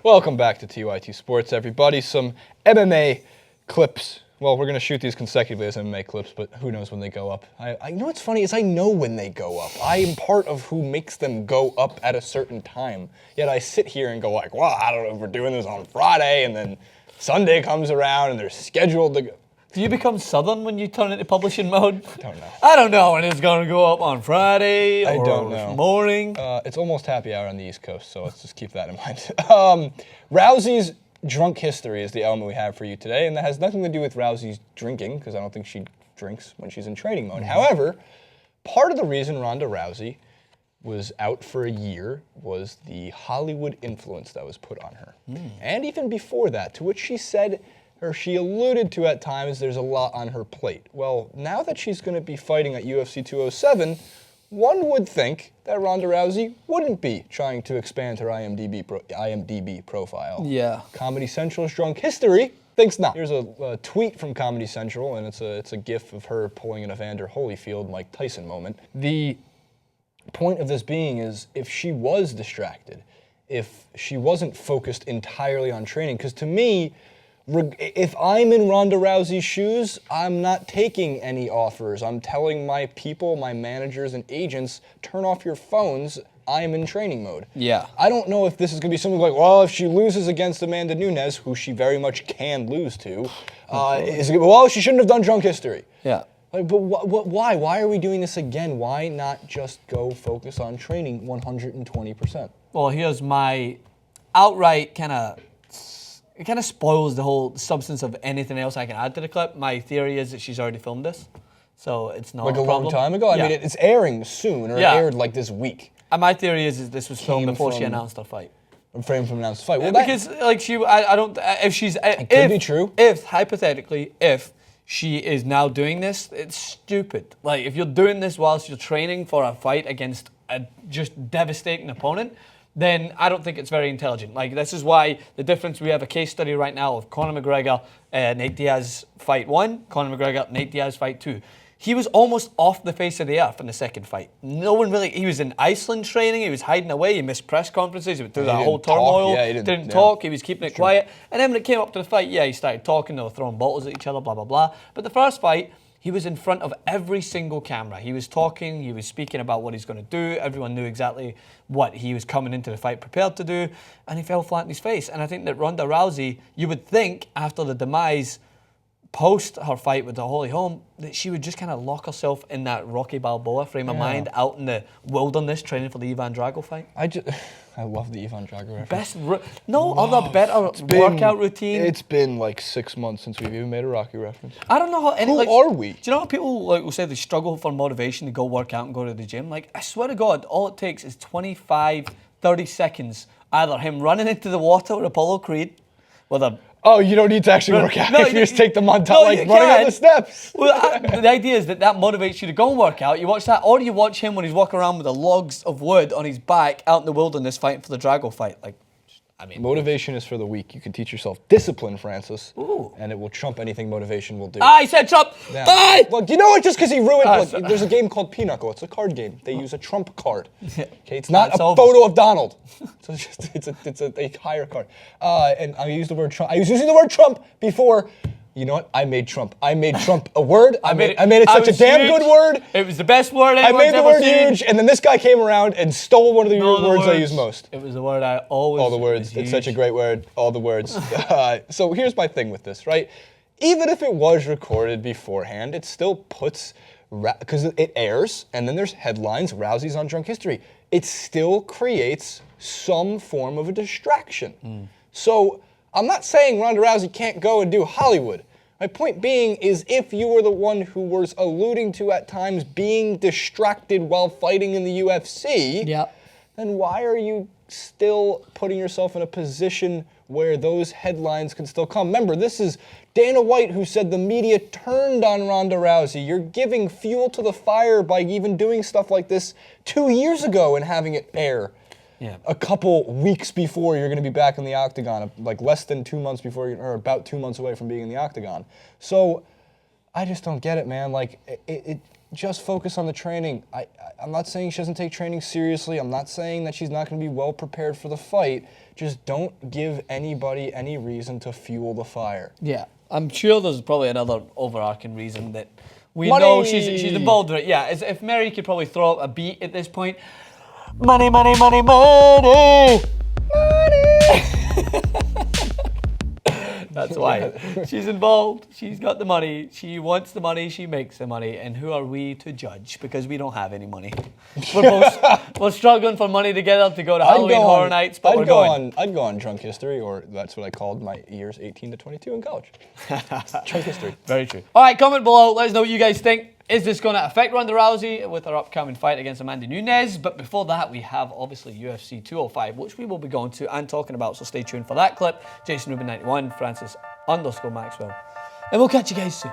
Welcome back to TYT Sports, everybody. Some MMA clips. Well, we're going to shoot these consecutively as MMA clips, but who knows when they go up. I know what's funny is I know when they go up. I am part of who makes them go up at a certain time. Yet I sit here and go like, well, I don't know if we're doing this on Friday, and then Sunday comes around and they're scheduled to go. Do you become Southern when you turn into publishing mode? I don't know. I don't know when it's going to go up on Friday or I don't know. morning. It's almost happy hour on the East Coast, so let's just keep that in mind. Rousey's drunk history is the element we have for you today, and that has nothing to do with Rousey's drinking, because I don't think she drinks when she's in training mode. However, part of the reason Ronda Rousey was out for a year was the Hollywood influence that was put on her. And even before that, to which she said, or she alluded to at times, there's a lot on her plate. Well, now that she's going to be fighting at UFC 207, one would think that Ronda Rousey wouldn't be trying to expand her IMDB profile. Yeah. Comedy Central's drunk history thinks not. Here's a tweet from Comedy Central, and it's a gif of her pulling an Evander Holyfield Mike Tyson moment. The point of this being is if she was distracted, if she wasn't focused entirely on training, because to me, if I'm in Ronda Rousey's shoes, I'm not taking any offers. I'm telling my people, my managers and agents, turn off your phones. I'm in training mode. Yeah. I don't know if this is going to be something like, well, if she loses against Amanda Nunes, who she very much can lose to, well, she shouldn't have done drunk history. Yeah. Like, but why? Why are we doing this again? Why not just go focus on training 120%? Well, here's my outright it kind of spoils the whole substance of anything else I can add to the clip. My theory is that she's already filmed this, so it's not like a problem. Long time ago? I mean, it's airing soon, or it aired like this week. And my theory is this was filmed before she announced her fight. Framed from announced fight. Well, because like I don't. If she's it could be true. If hypothetically, if she is now doing this, it's stupid. Like if you're doing this whilst you're training for a fight against a just devastating opponent, then I don't think it's very intelligent. Like, this is why the difference, we have a case study right now of Conor McGregor, Nate Diaz fight 1, Conor McGregor, Nate Diaz fight 2. He was almost off the face of the earth in the second fight. No one really, he was in Iceland training, he was hiding away, he missed press conferences, he went through that whole turmoil, he didn't talk, he was keeping it quiet. And then when it came up to the fight, he started talking, they were throwing bottles at each other, blah, blah, blah. But the first fight, he was in front of every single camera. He was talking, he was speaking about what he's going to do. Everyone knew exactly what he was coming into the fight prepared to do, and he fell flat in his face. And I think that Ronda Rousey, you would think after the demise, post her fight with the Holly Holm, that she would just kind of lock herself in that Rocky Balboa frame of mind out in the wilderness training for the Ivan Drago fight. I love the Ivan Drago reference. Other better workout routine. It's been like 6 months since we've even made a Rocky reference. I don't know how. Who are we? Do you know how people will say they struggle for motivation to go work out and go to the gym? Like, I swear to God, all it takes is 25, 30 seconds. Either him running into the water with Apollo Creed, with a oh, you don't need to actually work out if you just take the montage, running up the steps. Well, the idea is that motivates you to go and work out. You watch that, or you watch him when he's walking around with the logs of wood on his back out in the wilderness fighting for the Drago fight. Like, I mean, motivation is for the weak. You can teach yourself discipline, Francis, and it will trump anything motivation will do. I said Trump. Yeah. Aye. Well, you know what? Just because he ruined, there's a game called Pinochle. It's a card game. They use a trump card. Okay, it's not a photo of Donald. So it's a higher card. And I used the word Trump. I was using the word Trump before. You know what? I made Trump. I made Trump a word. I made it such a damn good word. It was the best word I made the word seen. huge, and then this guy came around and stole one of the words I use most. It was the word I always. All the words. It's such a great word. All the words. So here's my thing with this, right? Even if it was recorded beforehand, it still puts, because it airs, and then there's headlines, Rousey's on drunk history. It still creates some form of a distraction. So I'm not saying Ronda Rousey can't go and do Hollywood. My point being is if you were the one who was alluding to at times being distracted while fighting in the UFC, then why are you still putting yourself in a position where those headlines can still come? Remember, this is Dana White who said the media turned on Ronda Rousey. You're giving fuel to the fire by even doing stuff like this 2 years ago and having it air. A couple weeks before you're going to be back in the octagon, like less than 2 months before, or about 2 months away from being in the octagon. So I just don't get it, man. Like, just focus on the training. I'm not saying she doesn't take training seriously. I'm not saying that she's not going to be well prepared for the fight. Just don't give anybody any reason to fuel the fire. Yeah, I'm sure there's probably another overarching reason that we Money! know she's involved in it. Yeah, if Mary could probably throw up a beat at this point. Money, money, money, money! That's why. She's involved. She's got the money. She wants the money. She makes the money. And who are we to judge? Because we don't have any money. We're struggling for money together to go to Halloween Horror Nights, but we're going. I'd go on Drunk History, or that's what I called my years 18 to 22 in college. Drunk History. Very true. All right, comment below. Let us know what you guys think. Is this going to affect Ronda Rousey with her upcoming fight against Amanda Nunes? But before that, we have obviously UFC 205, which we will be going to and talking about. So stay tuned for that clip. Jason Rubin 91, Francis _Maxwell. And we'll catch you guys soon.